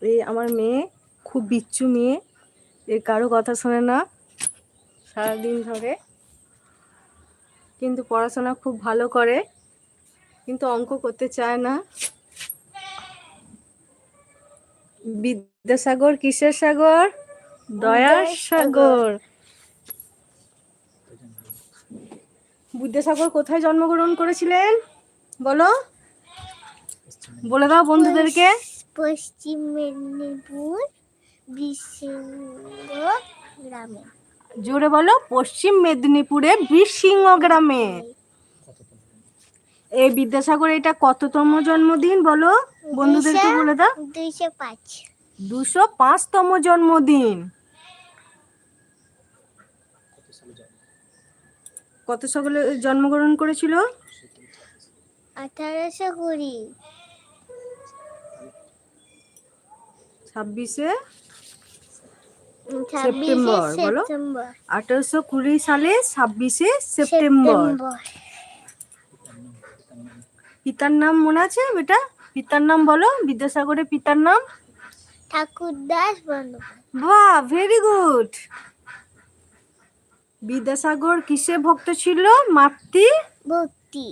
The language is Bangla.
এই আমার মেয়ে খুব বিচ্ছু মেয়ে, এ কারো কথা শোনে না সারাদিন ধরে, কিন্তু পড়াশোনা খুব ভালো করে, কিন্তু অঙ্ক করতে চায় না। বিদ্যাসাগর কিসের সাগর? দয়ার সাগর। বিদ্যাসাগর কোথায় জন্মগ্রহণ করেছিলেন বলো, বলে দাও বন্ধুদেরকে। পশ্চিম মেদিনীপুর বীরসিংহ গ্রামে। জোরে বলো, পশ্চিম মেদিনীপুরে বীরসিংহ গ্রামে। এই বিদ্যাসাগর এটা কততম জন্মদিন বলো বন্ধুদেরকে বলে দাও। 205। 205তম জন্মদিন। কত সালে জন্মগ্রহণ করেছিল? 1820। 26শে সেপ্টেম্বর বলো। 1820 সালে 26শে সেপ্টেম্বর। পিতার নাম মনে আছে বেটা? পিতার নাম বলো, বিদ্যাসাগরের পিতার নাম? ঠাকুরদাস বন্দ্যোপাধ্যায়। বাহ, ভেরি গুড। বিদ্যাসাগর কিসে ভক্ত ছিল? মাতৃ ভক্তি।